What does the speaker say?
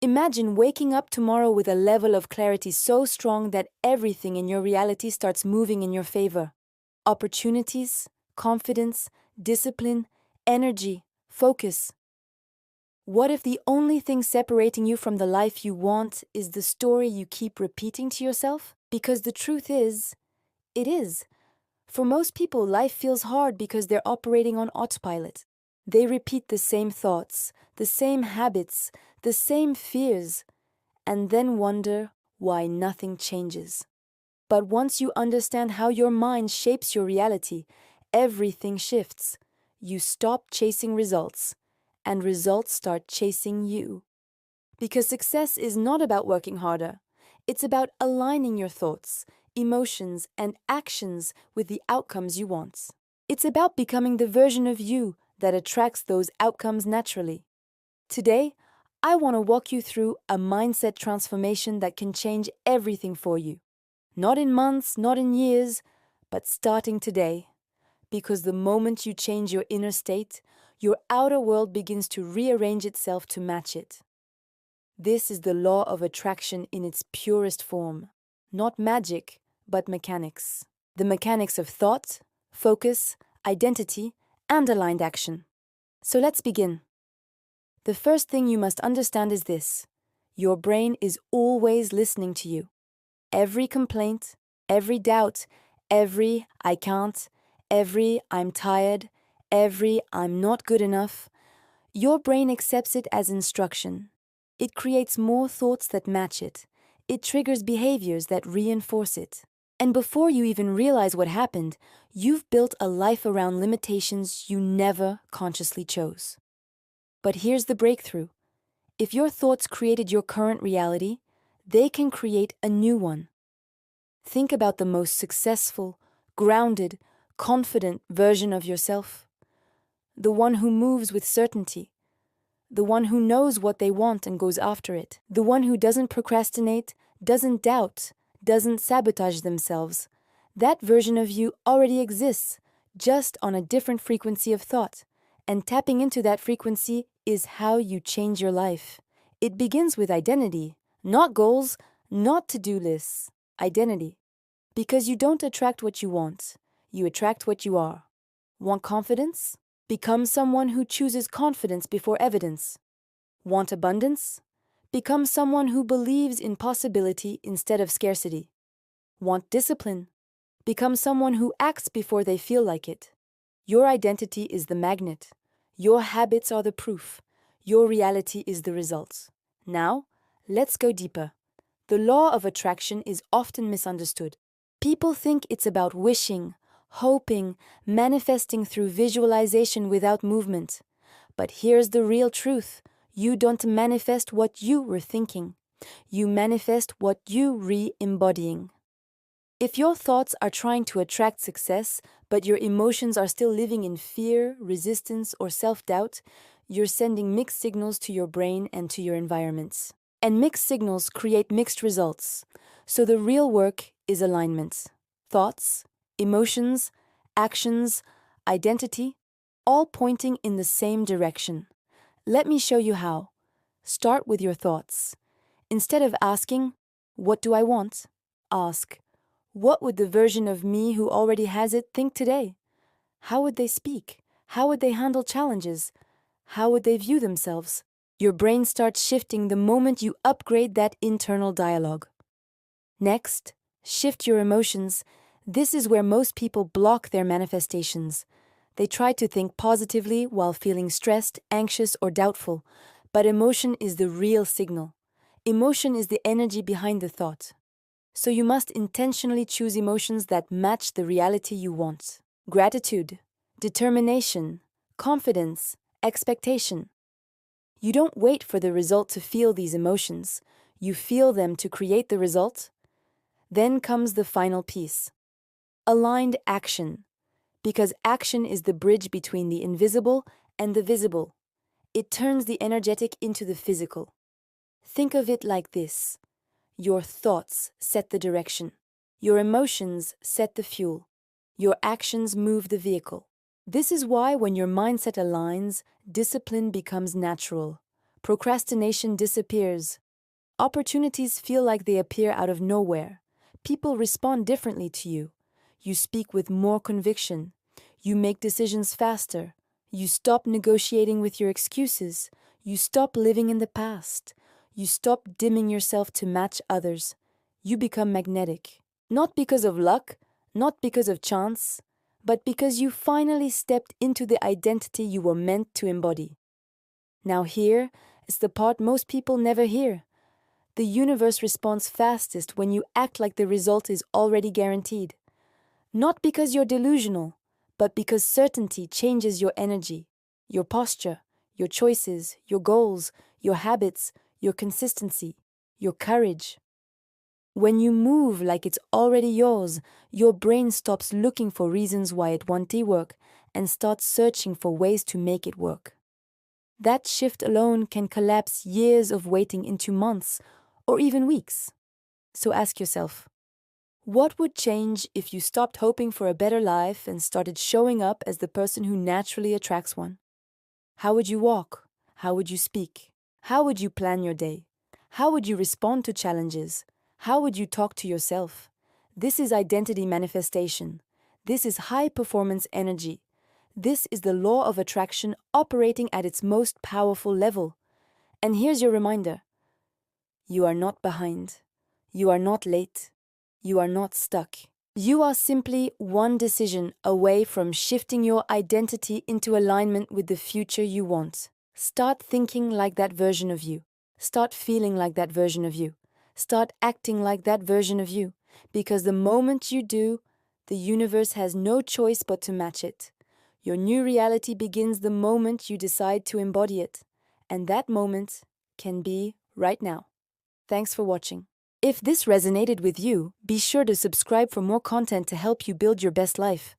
Imagine waking up tomorrow with a level of clarity so strong that everything in your reality starts moving in your favor. Opportunities, confidence, discipline, energy, focus. What if the only thing separating you from the life you want is the story you keep repeating to yourself? Because the truth is, it is. For most people, life feels hard because they're operating on autopilot. They repeat the same thoughts, the same habits, the same fears, and then wonder why nothing changes. But once you understand how your mind shapes your reality, everything shifts. You stop chasing results, and results start chasing you. Because success is not about working harder. It's about aligning your thoughts, emotions, and actions with the outcomes you want. It's about becoming the version of you that attracts those outcomes naturally. Today, I want to walk you through a mindset transformation that can change everything for you. Not in months, not in years, but starting today. Because the moment you change your inner state, your outer world begins to rearrange itself to match it. This is the law of attraction in its purest form. Not magic, but mechanics. The mechanics of thought, focus, identity, and aligned action. So let's begin. The first thing you must understand is this: your brain is always listening to you. Every complaint, every doubt, every "I can't," every "I'm tired," every "I'm not good enough," your brain accepts it as instruction. It creates more thoughts that match it. It triggers behaviors that reinforce it. And before you even realize what happened, you've built a life around limitations you never consciously chose. But here's the breakthrough. If your thoughts created your current reality, they can create a new one. Think about the most successful, grounded, confident version of yourself. The one who moves with certainty. The one who knows what they want and goes after it. The one who doesn't procrastinate, doesn't doubt, doesn't sabotage themselves. That version of you already exists, just on a different frequency of thought. And tapping into that frequency is how you change your life. It begins with identity, not goals, not to-do lists. Identity. Because you don't attract what you want, you attract what you are. Want confidence? Become someone who chooses confidence before evidence. Want abundance? Become someone who believes in possibility instead of scarcity. Want discipline? Become someone who acts before they feel like it. Your identity is the magnet. Your habits are the proof. Your reality is the result. Now, let's go deeper. The law of attraction is often misunderstood. People think it's about wishing, hoping, manifesting through visualization without movement. But here's the real truth. You don't manifest what you were thinking. You manifest what you re-embodying. If your thoughts are trying to attract success, but your emotions are still living in fear, resistance, or self-doubt, you're sending mixed signals to your brain and to your environments. And mixed signals create mixed results. So the real work is alignment. Thoughts, emotions, actions, identity, all pointing in the same direction. Let me show you how. Start with your thoughts. Instead of asking, "What do I want?" ask, "What would the version of me who already has it think today?" How would they speak? How would they handle challenges? How would they view themselves? Your brain starts shifting the moment you upgrade that internal dialogue. Next, shift your emotions. This is where most people block their manifestations. They try to think positively while feeling stressed, anxious, or doubtful. But emotion is the real signal. Emotion is the energy behind the thought. So you must intentionally choose emotions that match the reality you want. Gratitude, determination, confidence, expectation. You don't wait for the result to feel these emotions. You feel them to create the result. Then comes the final piece. Aligned action. Because action is the bridge between the invisible and the visible. It turns the energetic into the physical. Think of it like this. Your thoughts set the direction. Your emotions set the fuel. Your actions move the vehicle. This is why when your mindset aligns, discipline becomes natural. Procrastination disappears. Opportunities feel like they appear out of nowhere. People respond differently to you. You speak with more conviction. You make decisions faster. You stop negotiating with your excuses. You stop living in the past. You stop dimming yourself to match others. You become magnetic. Not because of luck, not because of chance, but because you finally stepped into the identity you were meant to embody. Now here is the part most people never hear. The universe responds fastest when you act like the result is already guaranteed. Not because you're delusional, but because certainty changes your energy, your posture, your choices, your goals, your habits, your consistency, your courage. When you move like it's already yours, your brain stops looking for reasons why it won't work and starts searching for ways to make it work. That shift alone can collapse years of waiting into months or even weeks. So ask yourself, what would change if you stopped hoping for a better life and started showing up as the person who naturally attracts one? How would you walk? How would you speak? How would you plan your day? How would you respond to challenges? How would you talk to yourself? This is identity manifestation. This is high-performance energy. This is the law of attraction operating at its most powerful level. And here's your reminder. You are not behind. You are not late. You are not stuck. You are simply one decision away from shifting your identity into alignment with the future you want. Start thinking like that version of you. Start feeling like that version of you. Start acting like that version of you. Because the moment you do, the universe has no choice but to match it. Your new reality begins the moment you decide to embody it. And that moment can be right now. Thanks for watching. If this resonated with you, be sure to subscribe for more content to help you build your best life.